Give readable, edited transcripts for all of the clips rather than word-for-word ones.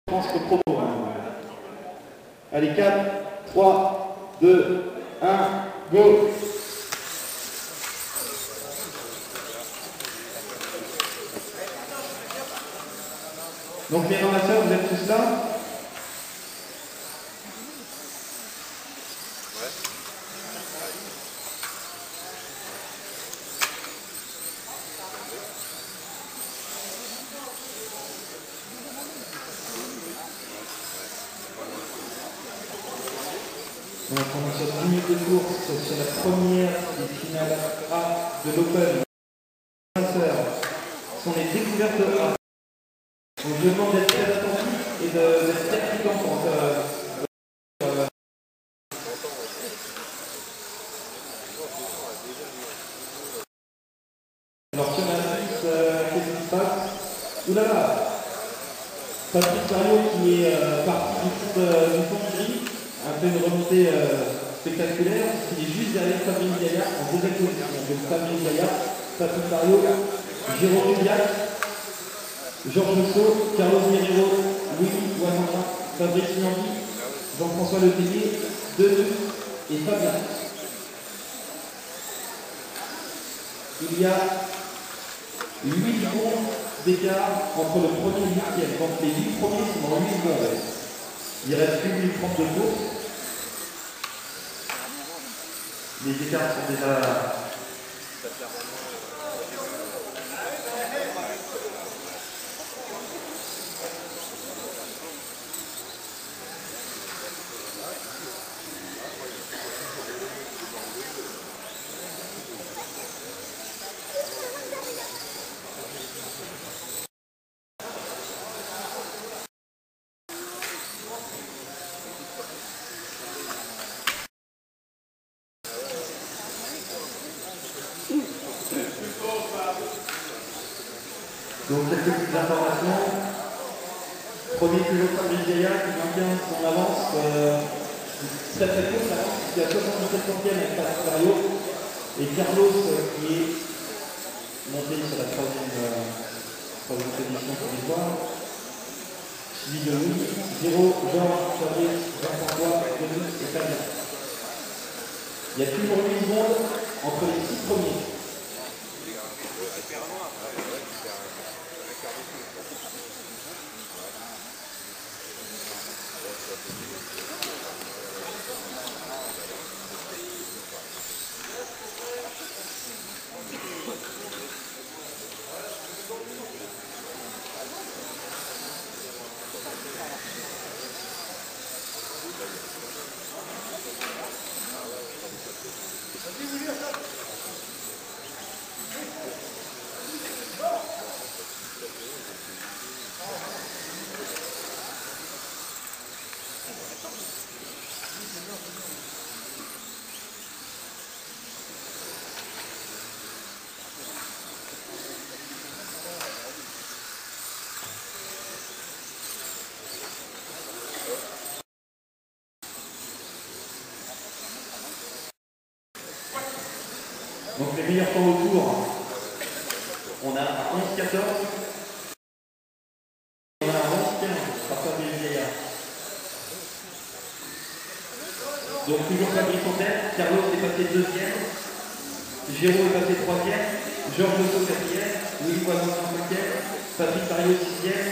pense que promo. Allez, 4, 3, 2, 1, go! Donc les ramasseurs, vous êtes tous là? Donc on est sur 10 minutes de course, c'est la première des finales A de l'Open. Les ramasseurs sont les découvertes A. Donc je demande d'être très attentif et d'être percutant quand alors si on a qu'est-ce qui se passe? Oulala! Patrick Mario qui est parti du fond de grille, un peu une remontée spectaculaire, il est juste derrière Fabrice Gaillard en deuxième position. Donc Fabrice Gaillard, Patrick Mario, Jérôme Rubiac, Georges Rousseau, Carlos Mirero, Louis Ouattara, Fabrice Niambi, Jean-François Letellier, Denis et Fabien. Il y a 8 secondes d'écart entre le premier et le huitième. Donc les 8 premiers sont dans 8 secondes. Il reste plus de 30 de course. Les écarts sont déjà... Donc quelques petites informations. Premier toujours Fabrice Gaillard qui maintient son avance très très courte, l'avance qui est à 77 centièmes avec Patrick Mario et Carlos qui est monté sur la troisième position provisoire. Suivi de Louis, Zéro, Georges, Fabrice, Jean-François, Denis et Fabien. Il y a toujours 8 secondes entre les 6 premiers. Donc les meilleurs temps au tour, on a 11-14, on a 11-15 par Fabrice Gaillard. Donc toujours Fabrice en tête, Carlos est passé deuxième, Jérôme est passé troisième, Georges Rousseau quatrième, Louis Ouattara cinquième, Patrick Mario sixième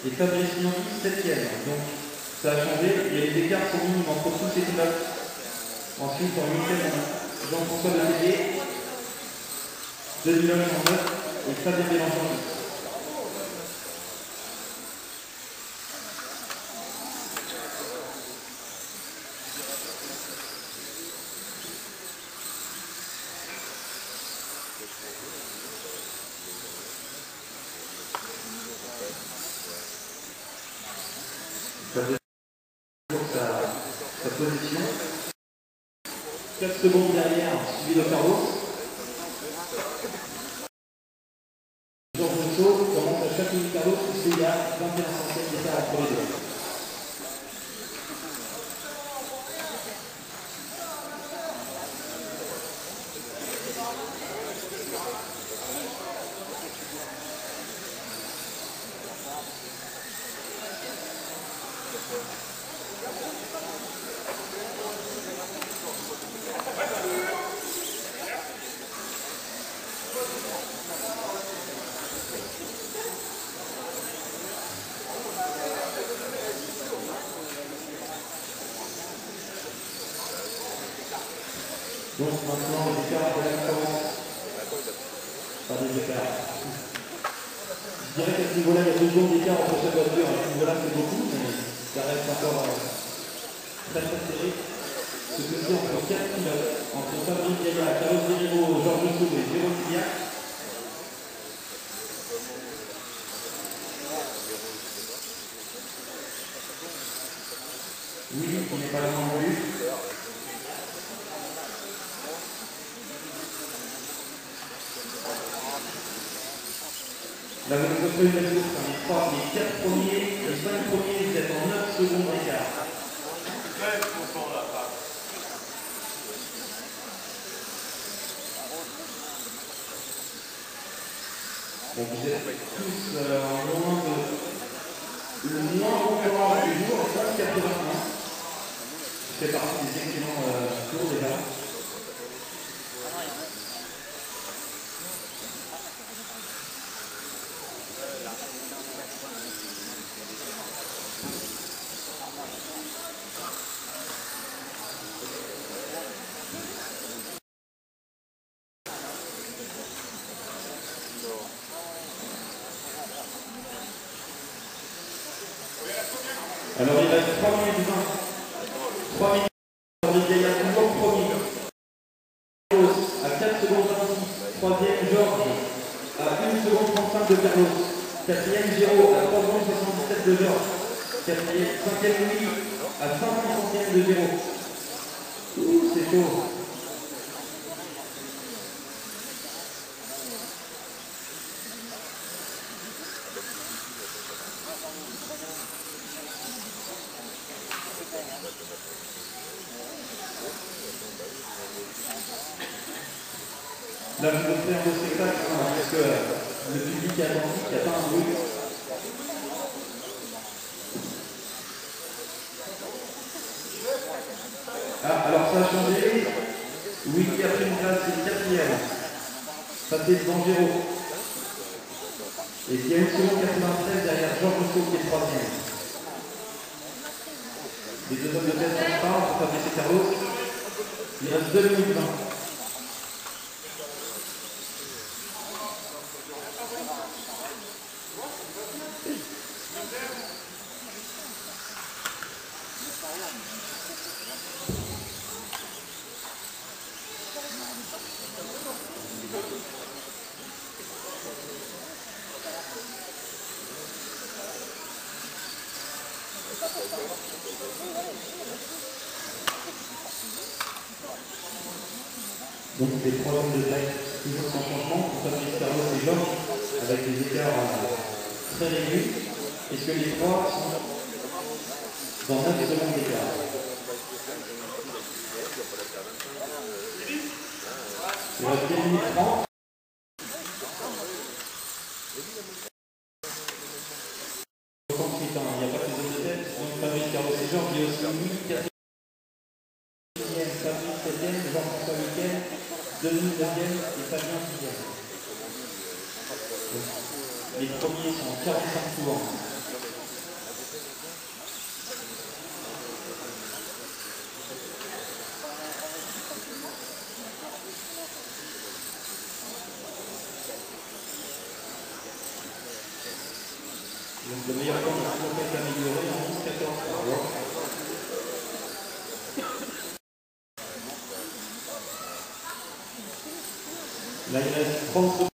et Fabrice Niambi septième. Donc ça a changé, et les écarts sont minimes entre tous ces pilotes. Ensuite en huitième, on a Jean-François Letellier, Denis Loche en 9 et Fabien Bélanger en 10. Sa position. 4 secondes derrière, suivi de Carlos. Georges Rousseau commence à chatouiller Carlos puisqu'il y a 21 centièmes d'écart entre les deux. Donc maintenant, les écarts de la commence. Pas des écarts. Je dirais qu'à ce niveau-là, il y a 2 secondes d'écart entre chaque voiture. À ce niveau-là, c'est beaucoup, mais ça reste encore très très serré. Ce que c'est entre 4 pilotes, entre Fabrice Gaillard, Carlos Derivo, Georges Sauvé et Jérôme Milliac. Oui, on n'est pas là non plus. Là, vous avez fait une course, les 4 premiers, les 5 premiers, vous êtes en 9 secondes d'écart. Donc vous êtes tous en moins de... Le moins bon temps du jour, 11,81. C'est partie des excellents tours déjà. Alors il reste 3 minutes 20. 3 minutes. Il y a toujours premier. À 4 secondes 26. Troisième, Georges. À 1 seconde 35 de Carlos. Quatrième, Géraud. À 3 secondes 77 de Georges. Cinquième, Louis. À 5 centièmes de Géraud. Ouh, c'est chaud. Là, je vous fais un beau spectacle parce que le public est attentif, il n'y a pas un bruit. Ah, alors ça a changé. Louis qui a pris une place, c'est le quatrième. Ça fait devant Géraud. Et il y a 1 seconde 93 derrière Georges Rousseau qui est troisième. Les 2 hommes de tête sont pas, on va Fabrice et Carlos. Il reste 2 minutes 20. Donc les 3 hommes de taille toujours sans changement pour Fabrice Carlos et Georges avec des écarts très réduits. Est-ce que les 3 sont dans 9 secondes d'écart? Il reste 1 minute 30. Il n'y a pas de de tête. Donc Fabrice Carlos et Georges, il y a aussi Louis, 4e, Fabrice 7e, Jean-François 8e, Denis 9e et Fabien 6e. Les premiers sont en 45 tours. Donc le meilleur temps de toujours être amélioré en 11-14. Là il reste 30 secondes.